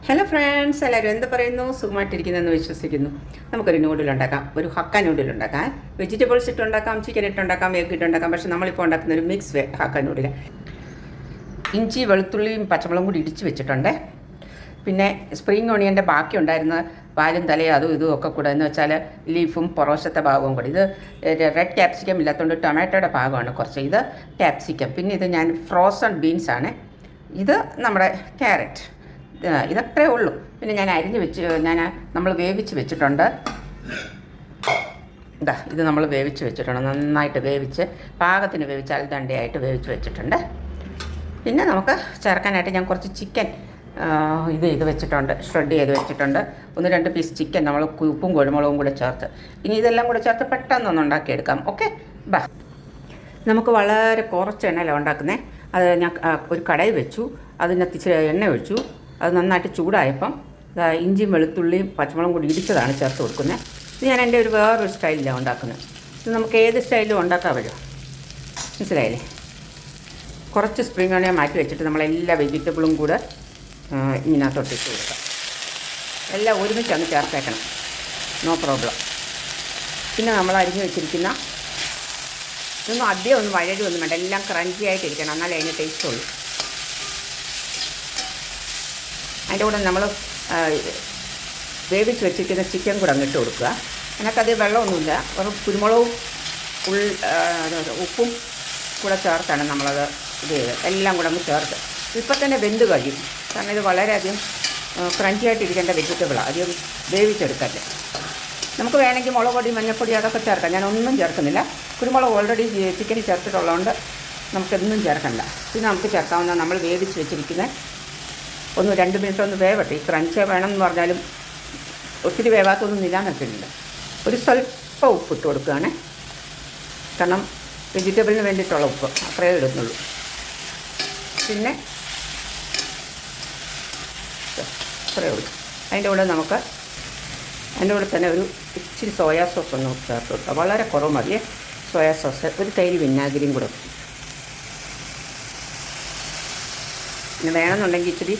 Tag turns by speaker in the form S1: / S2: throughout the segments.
S1: Hello friends, എല്ലാവരും എന്ത് പറയുന്നു? സുഖമായിട്ടിരിക്കുന്നതെന്ന് വിശ്വസിക്കുന്നു. നമുക്കൊരു നൂഡിൽ ഉണ്ടാക്കാം, ഒരു ഹക്ക നൂഡിൽ ഉണ്ടാക്കാം. വെജിറ്റബിൾസ് ഇട്ടുണ്ടാക്കാം, ചിക്കൻ ഇട്ടുണ്ടാക്കാം, എഗ് ഇട്ടുണ്ടാക്കാം. പക്ഷേ നമ്മളിപ്പോൾ ഉണ്ടാക്കുന്ന ഒരു മിക്സ് ഹക്ക നൂഡിൽ. ഇഞ്ചി, വെളുത്തുള്ളിയും പച്ചമുളകും കൂടി ഇടിച്ച് വെച്ചിട്ടുണ്ട്. പിന്നെ സ്പ്രിംഗ് ഓണിയൻ്റെ ബാക്കി ഉണ്ടായിരുന്ന പാലും തലയും അതും ഇതും ഒക്കെ കൂടെ എന്ന് വെച്ചാൽ ലീഫും പുറവശത്തെ ഭാഗവും കൂടി. ഇത് റെഡ് ക്യാപ്സിക്കം ഇല്ലാത്തതുകൊണ്ട് ടൊമാറ്റോയുടെ ഭാഗമാണ് കുറച്ച്. ഇത് ക്യാപ്സിക്കം. പിന്നെ ഇത് ഞാൻ ഫ്രോസൺ ബീൻസാണ്. ഇത് നമ്മുടെ ക്യാരറ്റ്. ഇതത്രേ ഉള്ളൂ. പിന്നെ ഞാൻ അരിഞ്ഞ് വെച്ച് നമ്മൾ വേവിച്ച് വെച്ചിട്ടുണ്ട്. ഇത് നമ്മൾ വേവിച്ച് വെച്ചിട്ടുണ്ട്, നന്നായിട്ട് വേവിച്ച് പാകത്തിന് വേവിച്ച് അൽദണ്ടയായിട്ട് വേവിച്ച് വെച്ചിട്ടുണ്ട്. പിന്നെ നമുക്ക് ചേർക്കാനായിട്ട് ഞാൻ കുറച്ച് ചിക്കൻ ഇത് വെച്ചിട്ടുണ്ട്, ഷ്രെഡ് ചെയ്ത് വെച്ചിട്ടുണ്ട്. 1-2 പീസ് ചിക്കൻ നമ്മൾ ഉപ്പും കുരുമുളകും കൂടെ ചേർത്ത്, ഇനി ഇതെല്ലാം കൂടെ ചേർത്ത് പെട്ടെന്നൊന്ന് ഉണ്ടാക്കിയെടുക്കാം. ഓക്കെ, ബാ. നമുക്ക് വളരെ കുറച്ച് എണ്ണയിലാണ് ഉണ്ടാക്കുന്നത്. അത് ഞാൻ ഒരു കടായി വെച്ചു, അതിനകത്ത് ഇച്ചിരി എണ്ണ ഒഴിച്ചു. അത് നന്നായിട്ട് ചൂടായപ്പം ഇഞ്ചിയും വെളുത്തുള്ളിയും പച്ചമുളകും കൂടി ഇടിച്ചതാണ് ചേർത്ത് കൊടുക്കുന്നത്. ഇത് ഞാൻ എൻ്റെ വേറൊരു സ്റ്റൈലിലാണ് ഉണ്ടാക്കുന്നത്. ഇത് നമുക്ക് ഏത് സ്റ്റൈലിലും ഉണ്ടാക്കാൻ പറ്റും, മനസ്സിലായില്ലേ? കുറച്ച് സ്പ്രിംഗ് ഓണിയൻ മാറ്റി വെച്ചിട്ട് നമ്മളെല്ലാ വെജിറ്റബിളും കൂടെ ഇതിനകത്തോട്ടിട്ട് കൊടുക്കാം. എല്ലാം ഒരുമിച്ച് അങ്ങ് ചേർത്തേക്കണം, നോ പ്രോബ്ലം. പിന്നെ നമ്മൾ അരിഞ്ഞ് വെച്ചിരിക്കുന്ന ഇതൊന്നും അധികം ഒന്നും വഴരുമൊന്നും വേണ്ട, എല്ലാം ക്രഞ്ചി ആയിട്ടിരിക്കണം, എന്നാലേ അതിന് ടേസ്റ്റ് ഉള്ളൂ. അതിൻ്റെ കൂടെ നമ്മൾ വേവിച്ച് വെച്ചിരിക്കുന്ന ചിക്കൻ കൂടെ അങ്ങിട്ട് കൊടുക്കുക. അതിനകത്ത് വെള്ളമൊന്നുമില്ല, ഒരു കുരുമുളകും ഉപ്പും കൂടെ ചേർത്താണ് നമ്മളത് ഇത് ചെയ്ത് എല്ലാം കൂടെ അങ്ങ് ചേർത്ത്. ഇപ്പം തന്നെ വെന്ത് കഴിയും, കാരണം ഇത് വളരെയധികം ക്രഞ്ചി ആയിട്ടിരിക്കേണ്ട വെജിറ്റബിളാണ്. അധികം വേവിച്ചെടുക്കല്ലേ. നമുക്ക് വേണമെങ്കിൽ മുളക് പൊടി, മഞ്ഞൾപ്പൊടി അതൊക്കെ ചേർക്കാം. ഞാനൊന്നും ചേർക്കുന്നില്ല. കുരുമുളക് ഓൾറെഡി ചിക്കനിൽ ചേർത്തിട്ടുള്ളതുകൊണ്ട് നമുക്കൊന്നും ചേർക്കണ്ട. പിന്നെ നമുക്ക് ചേർക്കാവുന്ന നമ്മൾ വേവിച്ച് വെച്ചിരിക്കുന്ന 1-2 മിനിറ്റ് ഒന്ന് വേവട്ടെ. ഈ ക്രഞ്ച് വേണമെന്ന് പറഞ്ഞാലും ഒത്തിരി വേവാത്തൊന്നും നിലാനിർത്തുന്നില്ല. ഒരു സ്വല്പം ഉപ്പ് ഇട്ട് കൊടുക്കുകയാണ്, കാരണം വെജിറ്റബിളിന് വേണ്ടിയിട്ടുള്ള ഉപ്പ് അത്രയേ ഇടുന്നുള്ളൂ. പിന്നെ അത്രയേ ഉള്ളൂ. അതിൻ്റെ കൂടെ തന്നെ ഒരു ഇച്ചിരി സോയാ സോസ് ഒന്ന് ചേർത്ത് കൊടുക്കുക. വളരെ കുറവ് മതിയേ സോയാ സോസ്. ഒരു തൈര് വിനാഗിരിയും കൂടെ. പിന്നെ വേണമെന്നുണ്ടെങ്കിൽ ഇച്ചിരി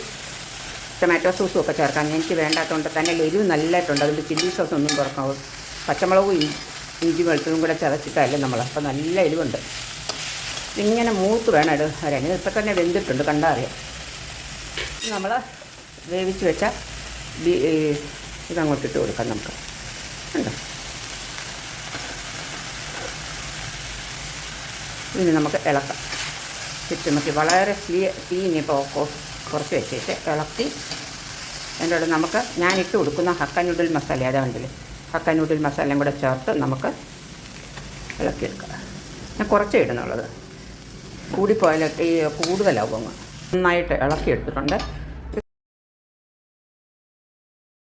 S1: ടൊമാറ്റോ സോസും ഒക്കെ ചേർക്കാം. എനിക്ക് വേണ്ടാത്തതുകൊണ്ട് തന്നെ എരിവ് നല്ലതായിട്ടുണ്ട്, അതുകൊണ്ട് ചില്ലി സോസ് ഒന്നും കുറക്കാവും. പച്ചമുളകും ഇഞ്ചി വെളുത്തും കൂടെ ചതച്ചിട്ടല്ലേ നമ്മൾ, അപ്പോൾ നല്ല എരിവുണ്ട്. ഇങ്ങനെ മൂത്ത് വേണം വരാൻ. ഇപ്പം തന്നെ വെന്തിട്ടുണ്ട്, കണ്ടാൽ അറിയാം. നമ്മൾ വേവിച്ച് വെച്ച ഇതങ്ങോട്ട് ഇട്ട് കൊടുക്കാം നമുക്ക്. ഉണ്ടോ? ഇനി നമുക്ക് ഇളക്കാം. ചുറ്റുമൊക്കെ വളരെ തീ ഇനിയിപ്പോൾ കുറച്ച് വെച്ചിട്ട് ഇളക്കി അതിൻ്റെ കൂടെ നമുക്ക് ഞാൻ ഇട്ട് കൊടുക്കുന്ന ഹക്ക നൂഡിൽ മസാല അതാണ്ടില്ലേ, ഹക്ക നൂഡിൽ മസാലയും കൂടെ ചേർത്ത് നമുക്ക് ഇളക്കിയെടുക്കാം. ഞാൻ കുറച്ചേ ഇടുന്നുള്ളത്, കൂടിപ്പോയാലൊക്കെ കൂടുതലാവും. നന്നായിട്ട് ഇളക്കിയെടുത്തിട്ടുണ്ട്.